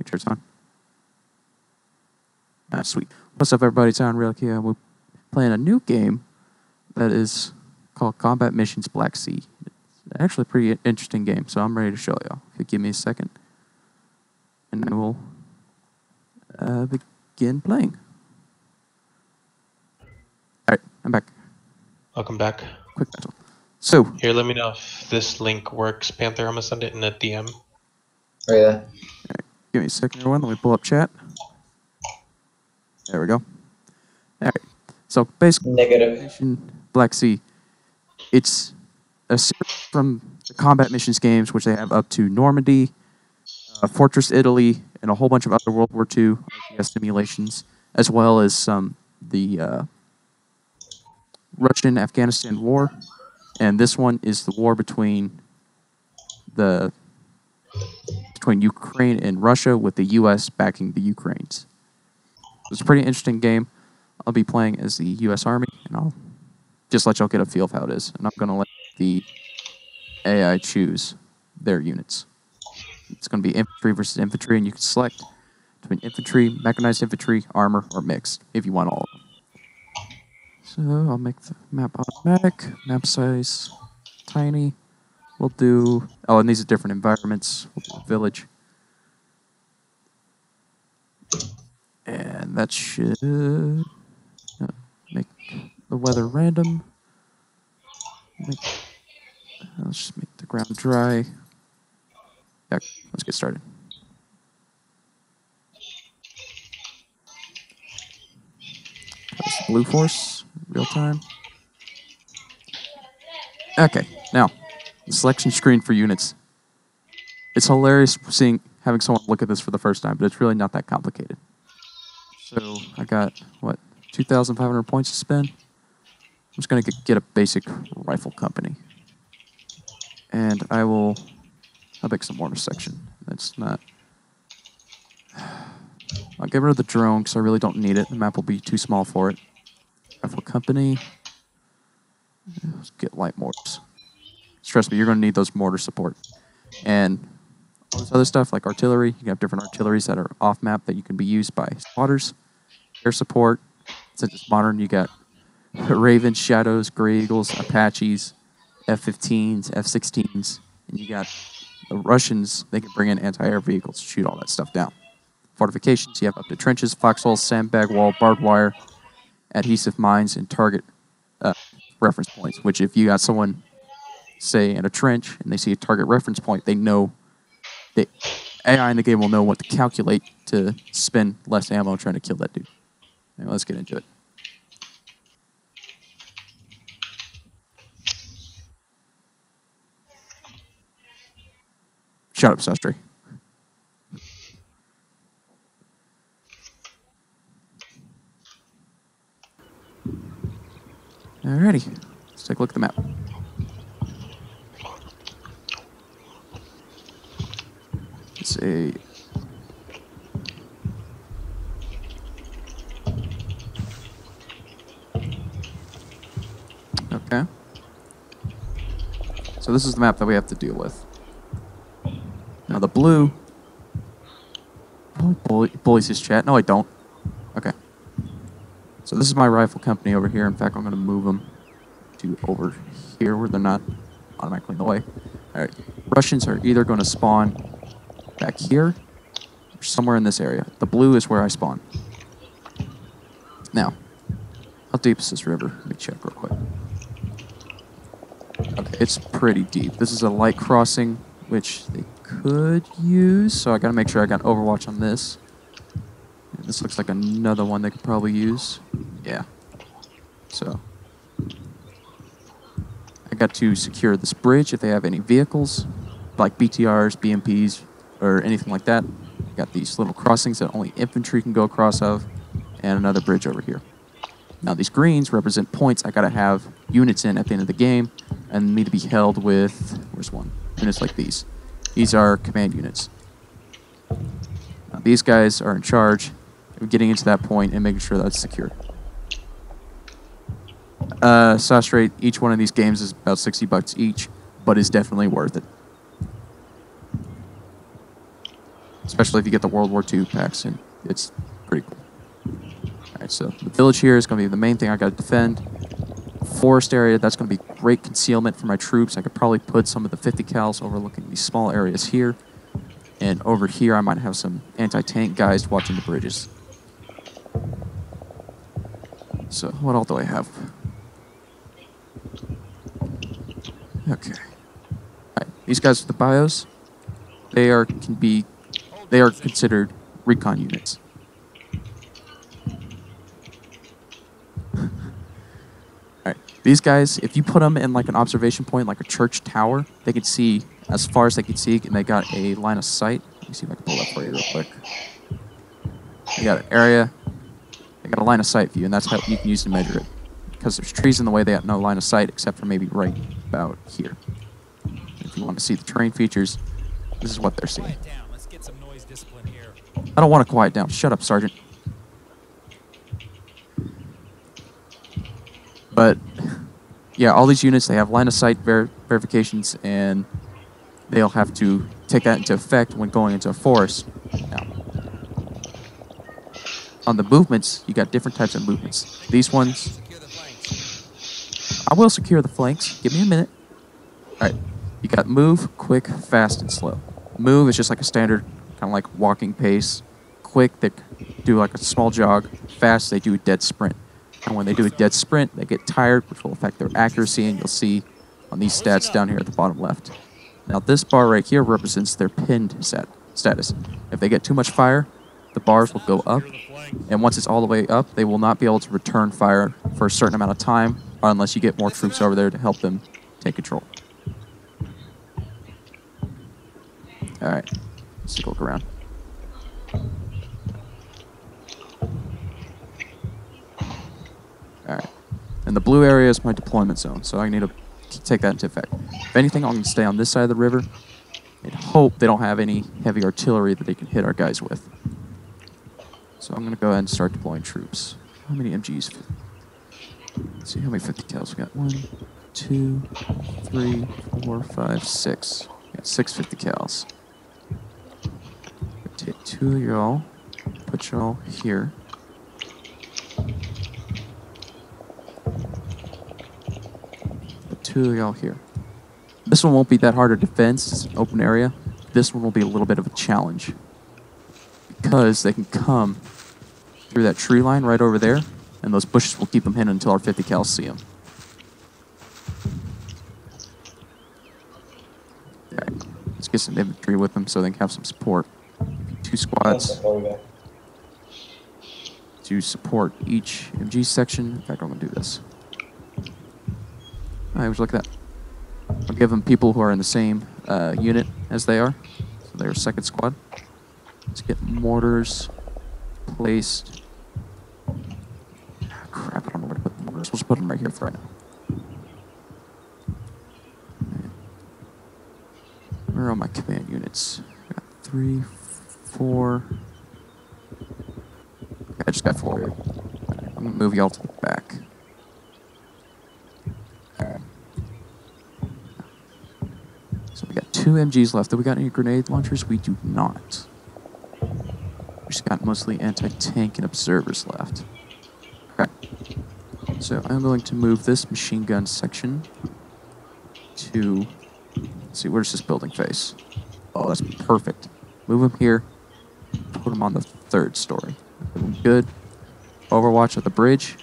pictures on. Ah, sweet. What's up, everybody? It's Real here. We're playing a new game that is called Combat Missions Black Sea. It's actually a pretty interesting game, so I'm ready to show y'all. If you give me a second, and I will begin playing. All right, I'm back. Welcome back. Quick battle. So here, let me know if this link works. Panther, I'm gonna send it in a DM. Oh yeah. All right, give me a second, everyone. Let me pull up chat. There we go. All right. So basically, Negative. Mission Black Sea. It's a series from the combat missions games, which they have up to Normandy, Fortress Italy, and a whole bunch of other World War II RTS simulations, as well as the Russian-Afghanistan War. And this one is the war between Ukraine and Russia, with the U.S. backing the Ukraines. It's a pretty interesting game. I'll be playing as the U.S. Army, and I'll just let y'all get a feel of how it is. And I'm going to let the AI choose their units. It's going to be infantry versus infantry, and you can select between infantry, mechanized infantry, armor, or mixed, if you want all of them. So I'll make the map automatic, map size tiny. We'll do, oh, and these are different environments. We'll do a village. And that should make the weather random. Let's just make the ground dry. Yeah, let's get started. That's Blue Force, real time. Okay, now, the selection screen for units. It's hilarious having someone look at this for the first time, but it's really not that complicated. So I got, what, 2,500 points to spend? I'm just going to get a basic rifle company. And I'll make some mortar section. That's not... I'll get rid of the drone because I really don't need it. The map will be too small for it. Rifle company. Let's get light mortars. Trust me, you're going to need those mortar support. And all this other stuff like artillery, you can have different artilleries that are off map that you can be used by spotters. Air support, since it's modern, you got Ravens, Shadows, Grey Eagles, Apaches, F-15s, F-16s, and you got the Russians. They can bring in anti-air vehicles to shoot all that stuff down. Fortifications, you have up to trenches, foxholes, sandbag wall, barbed wire, adhesive mines, and target reference points, which if you got someone, say, in a trench, and they see a target reference point, they know, the AI in the game will know what to calculate to spend less ammo trying to kill that dude. Anyway, let's get into it. Shut up, Sastry. Alrighty, let's take a look at the map. It's a... Okay. So this is the map that we have to deal with. Now the blue... bullies his chat. No, I don't. Okay. So this is my rifle company over here. In fact, I'm going to move them to over here where they're not automatically in the way. Alright. Russians are either going to spawn back here or somewhere in this area. The blue is where I spawn. Now, how deep is this river? Let me check real quick. Okay, it's pretty deep. This is a light crossing, which they could use, so I gotta make sure I got Overwatch on this. This looks like another one they could probably use. Yeah. So, I got to secure this bridge if they have any vehicles, like BTRs, BMPs, or anything like that. Got these little crossings that only infantry can go across of, and another bridge over here. Now these greens represent points I gotta have units in at the end of the game, and need to be held with, where's one? Units like these. These are command units. Now these guys are in charge of getting into that point and making sure that's secure. Sastrate, each one of these games is about $60 each, but is definitely worth it. especially if you get the World War II packs, and it's pretty cool. All right, so the village here is going to be the main thing I got to defend. Forest area, that's going to be great concealment for my troops. I could probably put some of the 50 cals overlooking these small areas here. And over here, I might have some anti-tank guys watching the bridges. So, what all do I have? Okay. Alright, these guys with the bios, they are considered recon units. Alright, these guys, if you put them in like an observation point, like a church tower, they can see as far as they can see, and they got a line of sight. Let me see if I can pull that for you real quick. They got an area, they got a line of sight view, and that's how you can use to measure it. Because there's trees in the way, they got no line of sight except for maybe right about here. If you want to see the terrain features, this is what they're seeing. I don't want to quiet down. Shut up, Sergeant. But yeah, all these units, they have line of sight verifications, and they'll have to take that into effect when going into a forest. Now, on the movements, you got different types of movements. These ones, I will secure the flanks. Give me a minute. All right, you got move, quick, fast, and slow. Move is just like a standard, kind of like walking pace. Quick, they do like a small jog. Fast, they do a dead sprint. And when they do a dead sprint, they get tired, which will affect their accuracy, and you'll see on these stats down here at the bottom left. Now this bar right here represents their pinned status. If they get too much fire, the bars will go up, and once it's all the way up, they will not be able to return fire for a certain amount of time, unless you get more troops over there to help them take control. Alright, let's take a look around. Alright, and the blue area is my deployment zone, so I need to take that into effect. If anything, I'm going to stay on this side of the river and hope they don't have any heavy artillery that they can hit our guys with. So I'm going to go ahead and start deploying troops. How many MGs? Let's see how many 50 cals we got. 1, 2, 3, 4, 5, 6. We got 6 50 cals. Take 2 of y'all, put y'all here. Put 2 of y'all here. This one won't be that hard to defend, it's an open area. This one will be a little bit of a challenge, because they can come through that tree line right over there, and those bushes will keep them hidden until our 50 cals see them. Alright, let's get some infantry with them so they can have some support. 2 squads to support each MG section. In fact, I'm going to do this. Alright, would you look at that? I'll give them people who are in the same unit as they are. So they're 2nd squad. Let's get mortars placed. Crap, I don't know where to put the mortars. We'll just put them right here for right now. Right. Where are my command units? I got 3, 4. Okay, I just got 4 here. Right, I'm going to move y'all to the back. Alright. So we got 2 MGs left. Do we got any grenade launchers? We do not. We just got mostly anti-tank and observers left. Okay. So I'm going to move this machine gun section to... Let's see, where's this building face? Oh, that's perfect. Move them here. Put them on the 3rd story. Good. Overwatch at the bridge.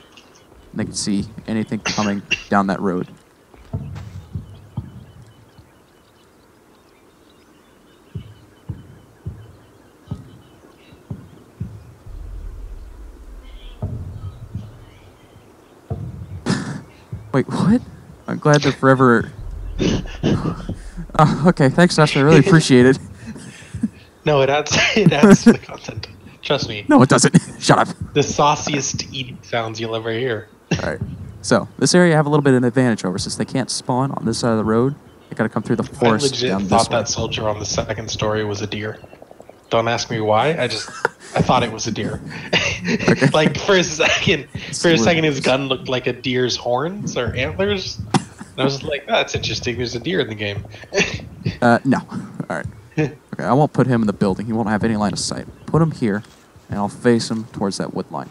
And they can see anything coming down that road. Wait, what? I'm glad they're forever... okay, thanks, Josh. I really appreciate it. No, it adds to the content. Trust me. No, it doesn't. Shut up. The sauciest eating sounds you'll ever hear. Alright. So, this area I have a little bit of an advantage over. Since they can't spawn on this side of the road, they gotta come through the forest. I legit down thought this way. that soldier on the 2nd story was a deer. Don't ask me why. I thought it was a deer. Okay. Like for a second, his gun looked like a deer's horns or antlers. And I was like, oh, that's interesting. There's a deer in the game. No. Alright. Okay, I won't put him in the building. He won't have any line of sight. Put him here, and I'll face him towards that wood line.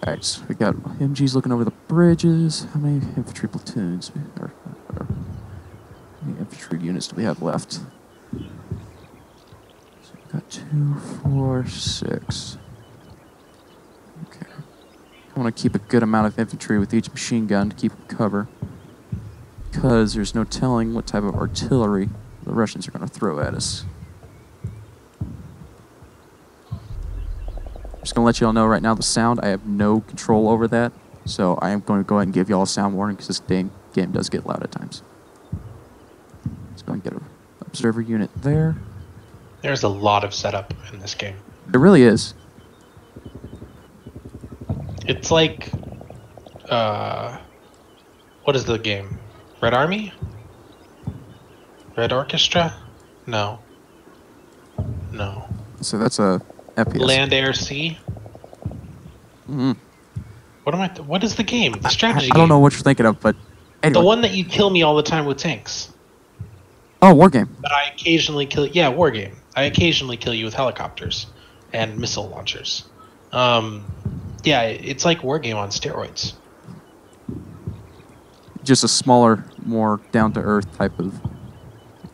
Alright, so we got MGs looking over the bridges. How many infantry platoons or how many infantry units do we have left? So we've got 2, 4, 6. Okay. I want to keep a good amount of infantry with each machine gun to keep cover, because there's no telling what type of artillery the Russians are going to throw at us. I'm just going to let you all know right now the sound, I have no control over that, so I am going to go ahead and give you all a sound warning because this game does get loud at times. Let's go and get an observer unit there. There's a lot of setup in this game. It really is. It's like, what is the game? Red Army? Red Orchestra? No. No. So that's a FPS. Land, Air, Sea? Mm-hmm. What is the game? The strategy game. I don't know what you're thinking of, but anyway. The one that you kill me all the time with tanks. Oh, War Game. But I occasionally kill... Yeah, War Game. I occasionally kill you with helicopters and missile launchers. Yeah, it's like War Game on steroids. Just a smaller, more down-to-earth type of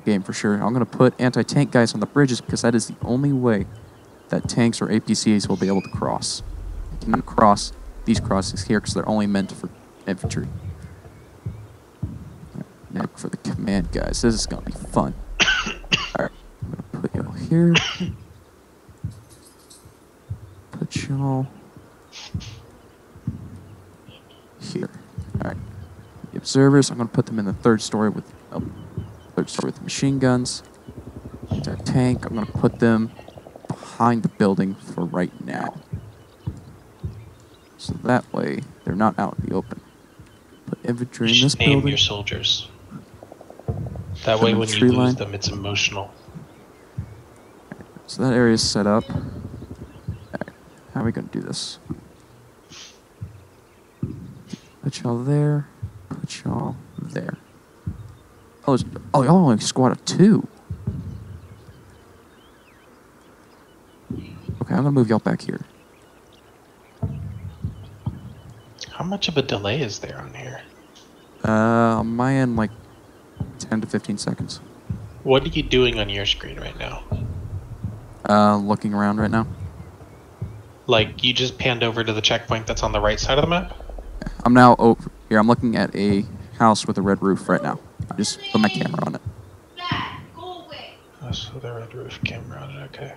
game for sure. I'm going to put anti-tank guys on the bridges because that is the only way that tanks or APCs will be able to cross. You cannot cross these crossings here because they're only meant for infantry. Now for the command guys, this is going to be fun. Alright, I'm going to put y'all here. Put y'all here. Alright. The observers, I'm going to put them in the third story with machine guns. That tank, I'm going to put them behind the building for right now. So that way, they're not out in the open. Put infantry in this name building. your soldiers. That way when you lose them, it's emotional. So that area is set up. Right. How are we going to do this? Put y'all there. Put y'all there. Oh, y'all only squad of 2. Okay, I'm going to move y'all back here. How much of a delay is there on here? On my end, like 10 to 15 seconds. What are you doing on your screen right now? Looking around right now. Like, you just panned over to the checkpoint that's on the right side of the map? I'm now over here. I'm looking at a house with a red roof right now. I just put my camera on it. Oh, so the red roof camera on it, okay.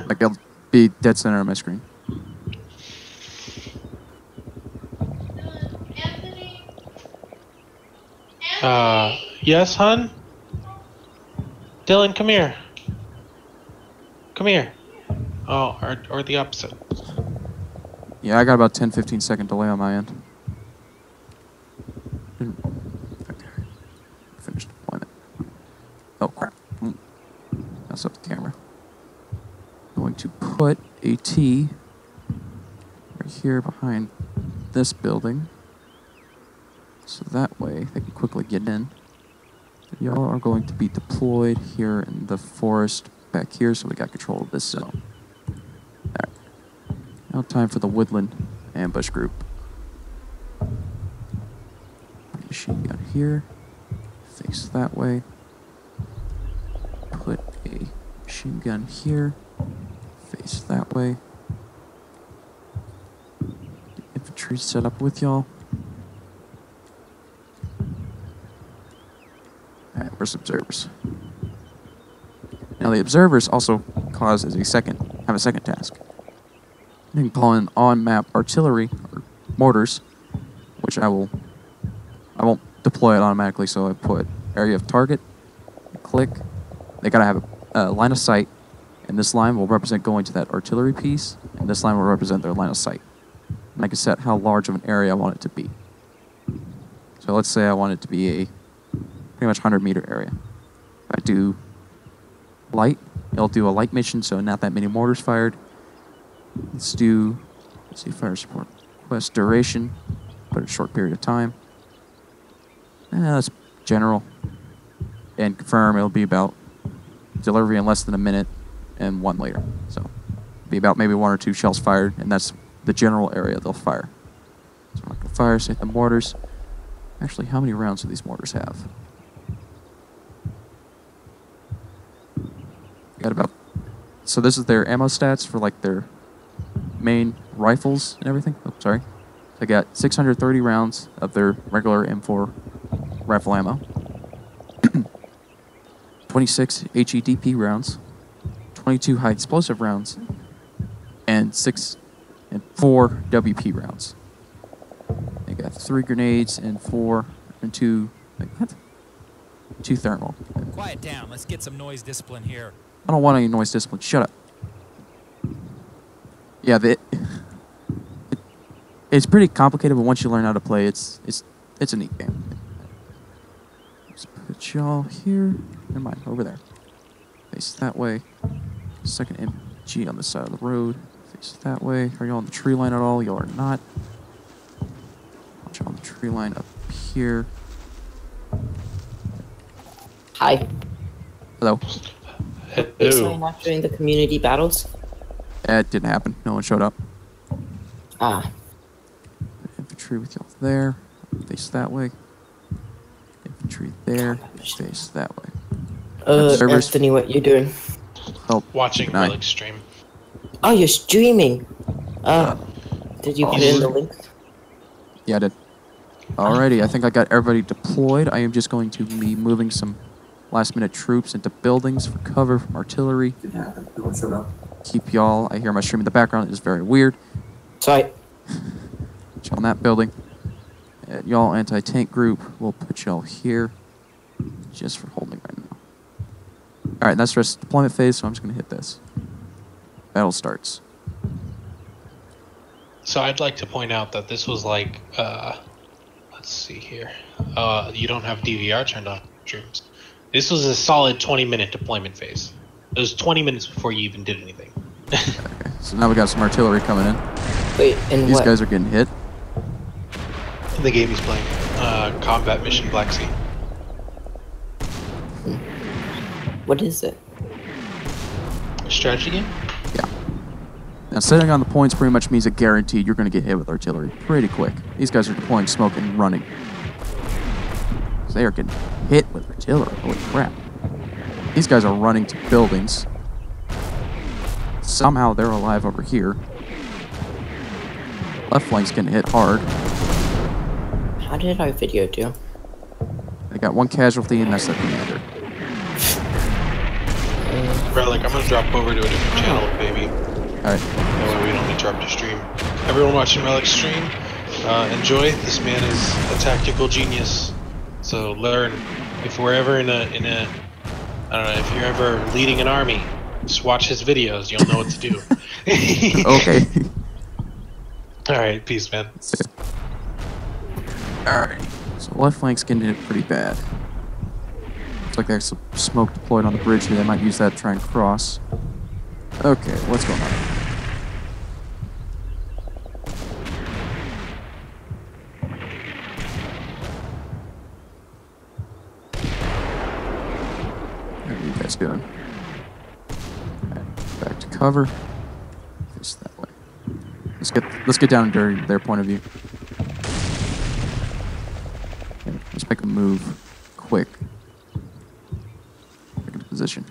Like, I'll be dead center on my screen. Yes, hun? Dylan, come here. Come here. Oh, or the opposite. Yeah, I got about 10-15 second delay on my end. Okay. Finished deployment. Oh, crap. Mess up the camera. I'm going to put a T right here behind this building. So that way they can quickly get in. Y'all are going to be deployed here in the forest back here, so we got control of this zone. Alright. Now time for the woodland ambush group. Machine gun here. Face that way. Put a machine gun here. Face that way. The infantry set up with y'all. Alright, where's observers? Now the observers also have a second task. You can call in on-map artillery or mortars, which I won't deploy it automatically, so I put area of target, click. They gotta have a line of sight, and this line will represent going to that artillery piece, and this line will represent their line of sight. And I can set how large of an area I want it to be. So let's say I want it to be a pretty much 100-meter area. If I do light, it'll do a light mission, so not that many mortars fired. Let's see, fire support request duration, put a short period of time. Let's general and confirm it'll be about delivery in less than a minute and one later. So be about maybe 1 or 2 shells fired, and that's the general area they'll fire. So we're not going to fire, say the mortars. Actually, how many rounds do these mortars have? Got about... So this is their ammo stats for like their main rifles and everything. Oh, sorry. I got 630 rounds of their regular M4 rifle ammo. 26 HEDP rounds. 22 high explosive rounds. And 4 WP rounds. I got 3 grenades and 4 and 2... Like, what? 2 thermal. Quiet down. Let's get some noise discipline here. I don't want any noise discipline. Shut up. Yeah, it's pretty complicated, but once you learn how to play, it's a neat game. Let's put y'all here. Never mind, over there. Face that way. Second MG on the side of the road. Face that way. Are y'all on the tree line at all? Y'all are not. Watch y'all on the tree line up here. Hi. Hello. Is someone not doing the community battles? It didn't happen. No one showed up. Ah. Infantry with y'all there. Face that way. Infantry there. Face that way. Servers. Anthony, what you doing? Oh, Watching Relic stream. Oh, you're streaming. Did you put in the link? Yeah, I did. Alrighty, I think I got everybody deployed. I am just going to be moving some last-minute troops into buildings for cover from artillery. Keep y'all. I hear my stream in the background. It's very weird. Sorry. Put y'all in that building. And y'all anti-tank group. We'll put y'all here just for holding right now. Alright, that's the rest of the deployment phase, so I'm just going to hit this. Battle starts. So I'd like to point out that this was like, let's see here. You don't have DVR turned on streams. This was a solid 20-minute deployment phase. It was 20 minutes before you even did anything. Okay, so now we got some artillery coming in. Wait, and These what? guys are getting hit. The game he's playing, Combat Mission Black Sea. What is it? Strategy game? Yeah. Now, sitting on the points pretty much means a guaranteed you're going to get hit with artillery pretty quick. These guys are deploying smoke and running. So they are getting hit with artillery. Holy crap. These guys are running to buildings. Somehow they're alive over here. Left flank's getting hit hard. How did our video do? They got 1 casualty, and that's the commander. Relic, I'm gonna drop over to a different channel, baby. Alright. That way we don't interrupt your stream. Everyone watching Relic's stream, enjoy. This man is a tactical genius. So learn. If we're ever in a, I don't know, if you're ever leading an army, just watch his videos. You'll know what to do. Okay. Alright, peace, man. Alright. So left flank's getting hit pretty bad. Looks like there's some smoke deployed on the bridge here. They might use that to try and cross. Okay, what's going on? How are you guys doing? Alright, back to cover. Face that way. Let's get down during their point of view. Okay, let's make a move quick. Get into position.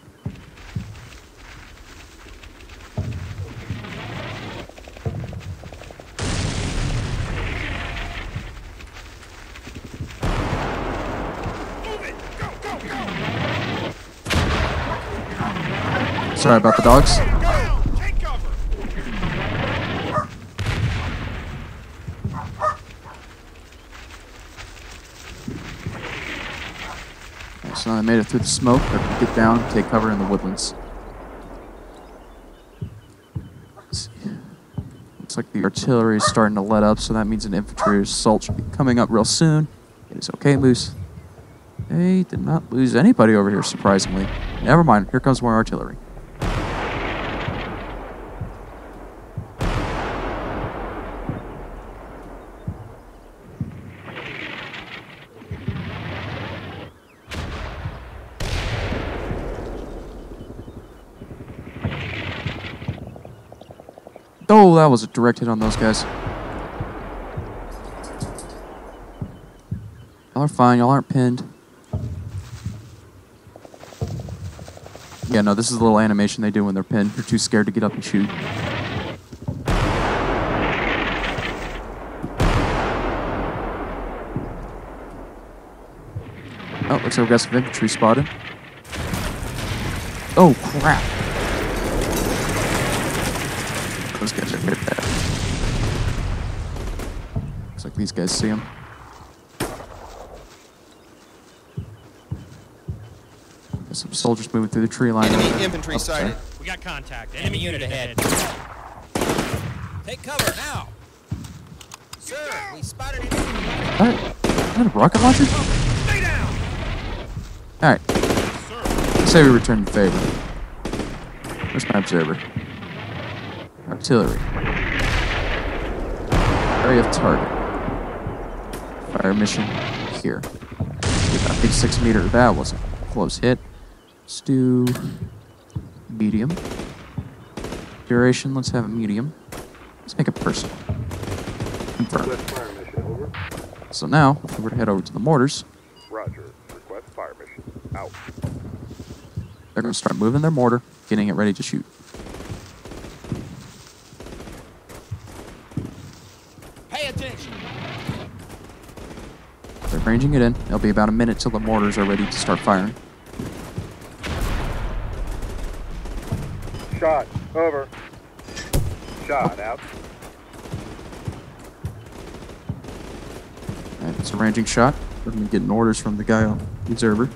Sorry about the dogs. Okay, so I made it through the smoke. I can get down, take cover in the woodlands. Let's see. Looks like the artillery is starting to let up, so that means an infantry assault should be coming up real soon. It is okay, Moose. They did not lose anybody over here, surprisingly. Never mind, here comes more artillery. Oh, that was a direct hit on those guys. Y'all are fine. Y'all aren't pinned. Yeah, no, this is a little animation they do when they're pinned. They're too scared to get up and shoot. Oh, looks like we got some infantry spotted. Oh, crap. Those guys are hit bad. Looks like these guys see him. There's some soldiers moving through the tree line. Enemy infantry sorry. sighted. We got contact. Enemy unit ahead. Take cover now. Sir, we spotted an enemy. What? Is that a rocket launcher? Stay down. Alright. Let's say we return the favor. Where's my observer? Artillery. Area of target. Fire mission here. Get that big 6 meter. That was a close hit. Let's do medium. Duration, let's have a medium. Let's make it personal. Confirm. So now, if we were to head over to the mortars, Roger. Request fire mission. Out. they're going to start moving their mortar, getting it ready to shoot. Pay attention. They're ranging it in. It'll be about a minute till the mortars are ready to start firing. Shot. Over. Shot. Out. Alright, it's a ranging shot. We're going to be getting orders from the guy on the observer.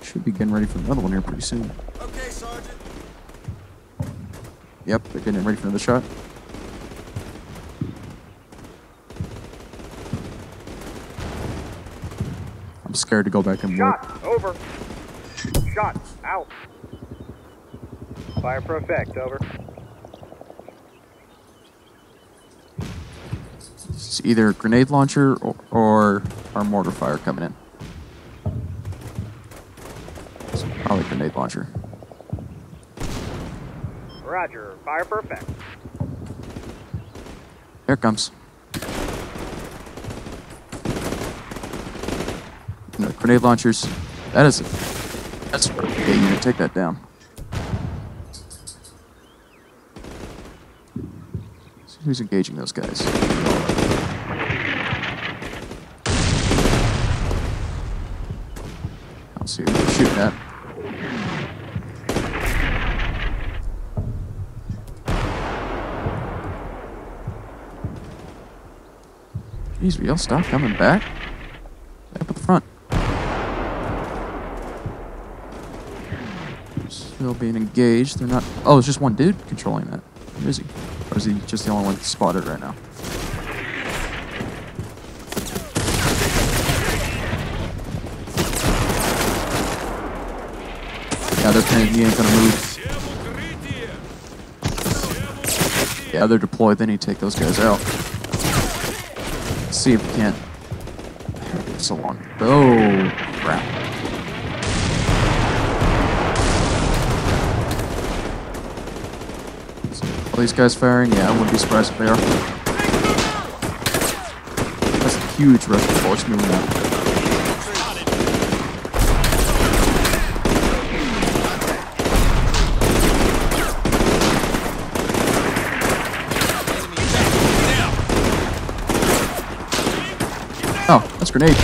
Should be getting ready for another one here pretty soon. Okay, Sergeant. Yep, they're getting ready for another shot. I'm scared to go back and work. Shot. Over. Shot. Out. Fire for effect. Over. It's either a grenade launcher or our mortar fire coming in. It's probably grenade launcher. Roger. Fire for effect. Here it comes. No, grenade launchers. That's a okay unit. Take that down. See who's engaging those guys. I'll see who they're shooting at. Jeez, will y'all stop coming back? Up at the front. Still being engaged. They're not. Oh, it's just one dude controlling that. Who is he? Or is he just the only one spotted right now? Yeah, they're paying. He ain't gonna move. Yeah, they're deployed. They need to take those guys out. Let's see if we can't. So long. Oh, crap. Are these guys firing? Yeah, I wouldn't be surprised if they are. That's a huge Russian force moving out. Oh, that's a grenade.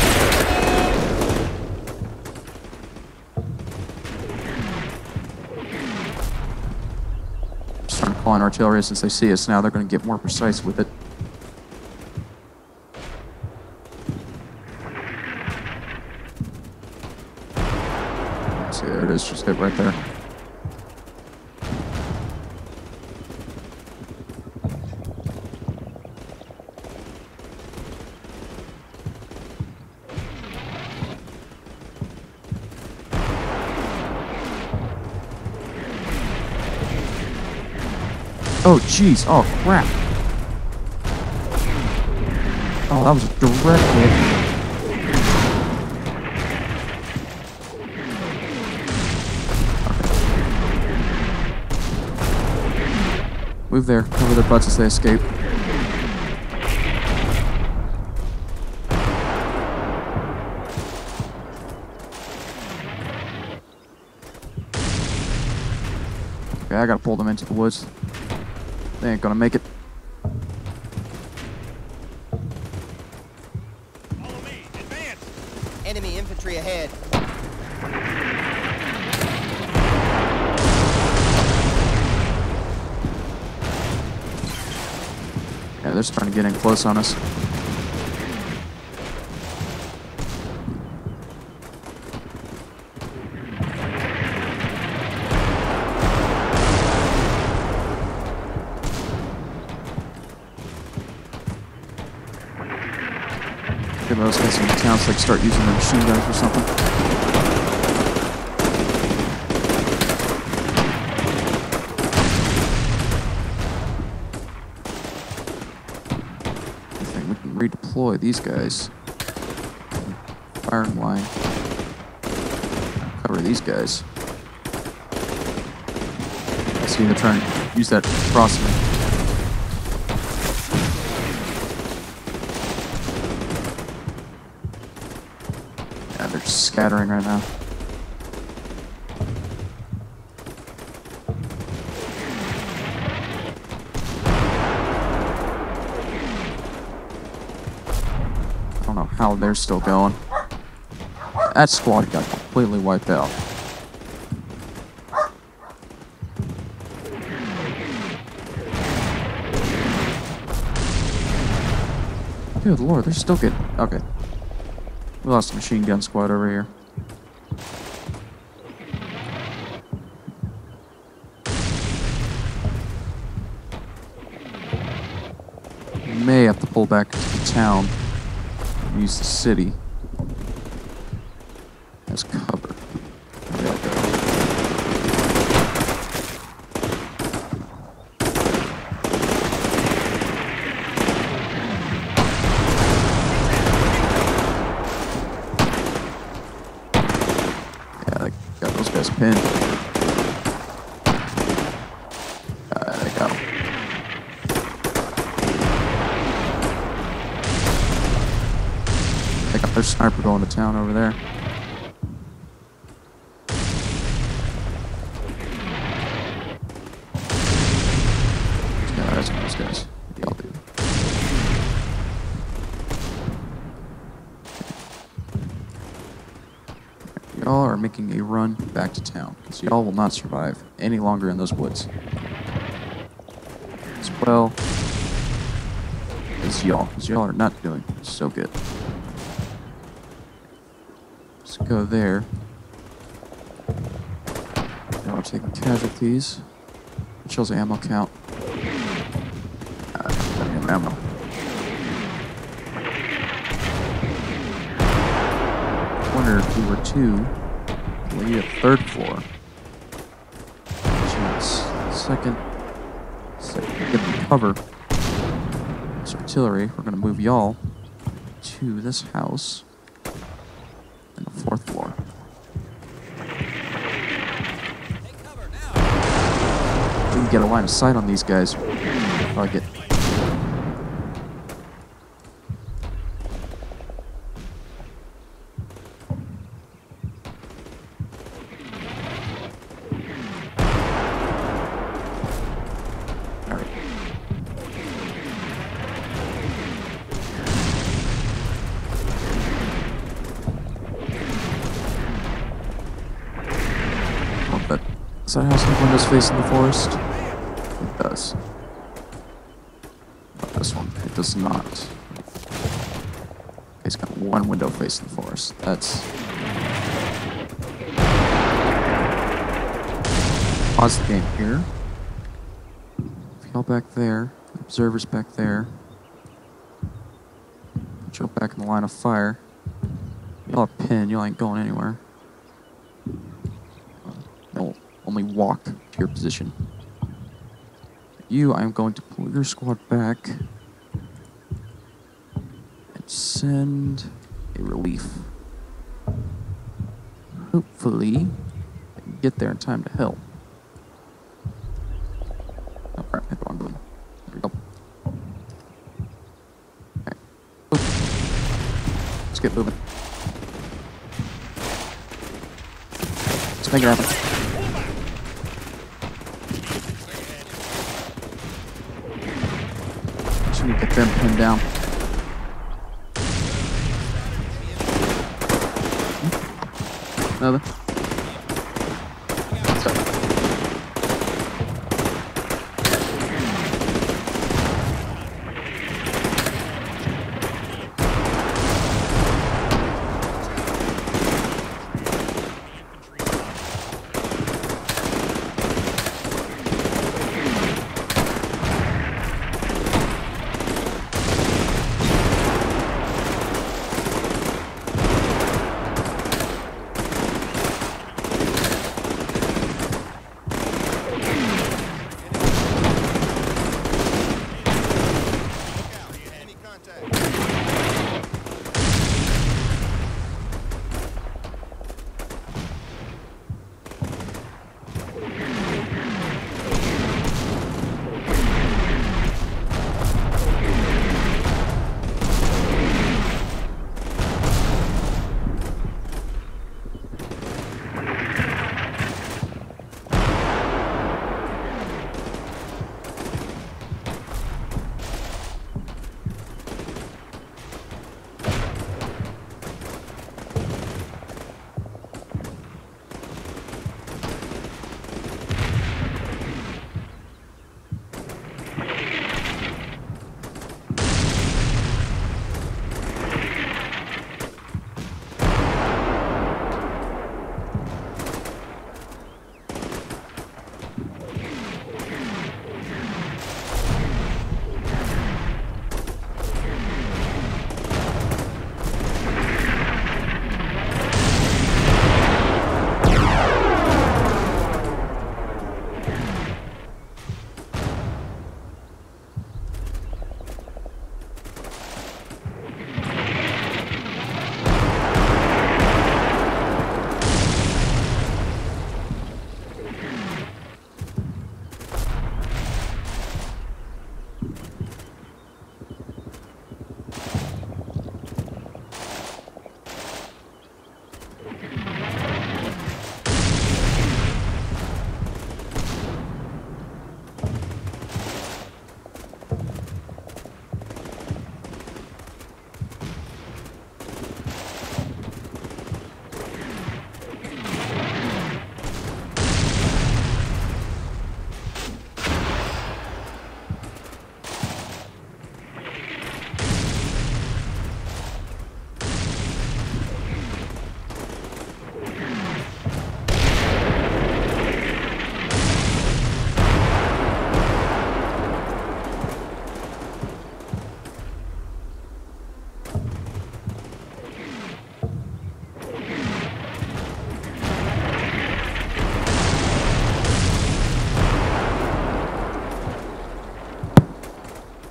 Just trying to call in artillery since they see us now. They're going to get more precise with it. See, there it is. Just hit right there. Oh, jeez. Oh, crap. Oh, that was a direct hit. Move there. Cover their butts as they escape. Okay, I gotta pull them into the woods. They ain't gonna make it. Follow me. Advance. Enemy infantry ahead. Yeah, they're starting to get in close on us. Maybe those guys in the town so they can start using their machine guns or something. I think we can redeploy these guys. Firing line. Cover these guys. I see they're trying to use that crossing. They're just scattering right now. I don't know how they're still going. That squad got completely wiped out. Good lord, they're still getting... Okay. We lost a machine gun squad over here. We may have to pull back into the town and use the city as cover. There we go. Got those guys pinned. There they go. They got their sniper going to town over there. Those guys. Y'all do. Y'all are making a run back to town, because y'all will not survive any longer in those woods. As well as y'all, because y'all are not doing so good. Let's go there. Y'all are taking casualties. It shows the ammo count. Ammo. I wonder if we were to lead at third floor. Second, get them cover. It's artillery. We're gonna move y'all to this house in the fourth floor. Take cover now. We can get a line of sight on these guys. Probably get. Does that house have windows facing the forest? It does. Not this one. It does not. It's got one window facing the forest. That's... Pause the game here. If y'all back there, observers back there. Jump back in the line of fire. Y'all are pinned. Y'all ain't going anywhere. Only walk to your position. You, I am going to pull your squad back and send a relief. Hopefully, I can get there in time to help. Oh crap, hit the wrong button. get moving. Let's make it happen. Just need to get them pinned down. Another. Let's go.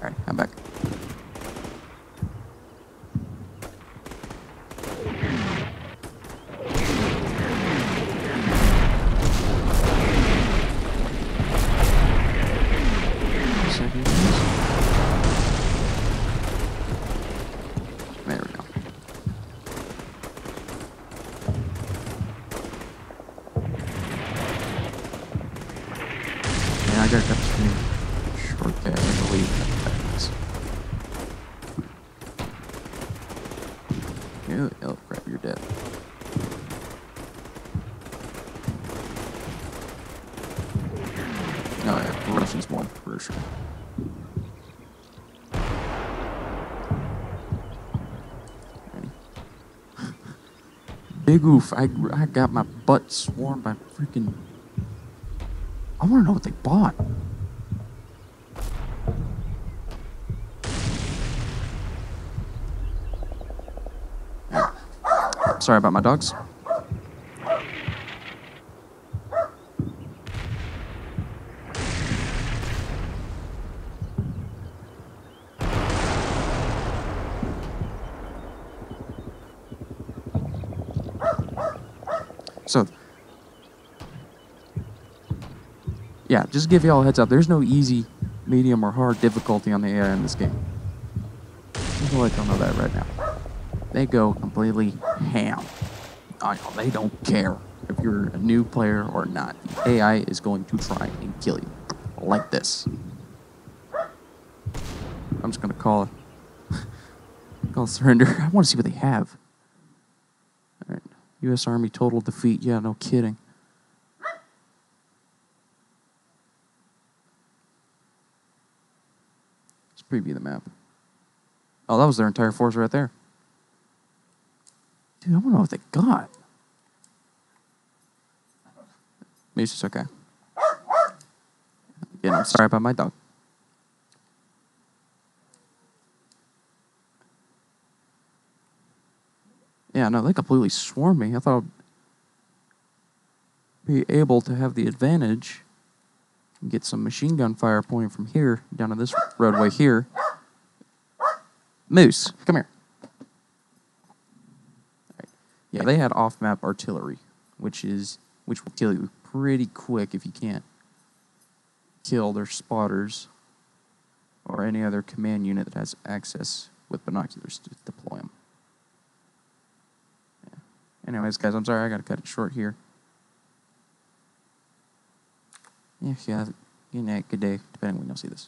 Alright, I'm back. There we go. Yeah, I gotta cut the screen short there, I believe. Oh, crap, you're dead. Oh yeah, the Russians won, for sure. Big oof, I got my butt swarmed by freaking... I wanna know what they bought. Sorry about my dogs. So, yeah, just to give you all a heads up, there's no easy, medium, or hard difficulty on the AI in this game. Just to let y'all know that right now. they go completely ham. They don't care if you're a new player or not. The AI is going to try and kill you. Like this. I'm just going to call surrender. I want to see what they have. All right. U.S. Army total defeat. Yeah, no kidding. Let's preview the map. Oh, that was their entire force right there. Dude, I want to know what they got. Moose is okay. Again, I'm sorry about my dog. Yeah, no, they completely swarmed me. I thought I'd be able to have the advantage and get some machine gun fire pointing from here down to this roadway here. Moose, come here. All right. Yeah, they had off-map artillery, which will kill you pretty quick if you can't kill their spotters or any other command unit that has access with binoculars to deploy them. Yeah. Anyways, guys, I'm sorry, I got to cut it short here. Yeah, good day, depending when you'll see this.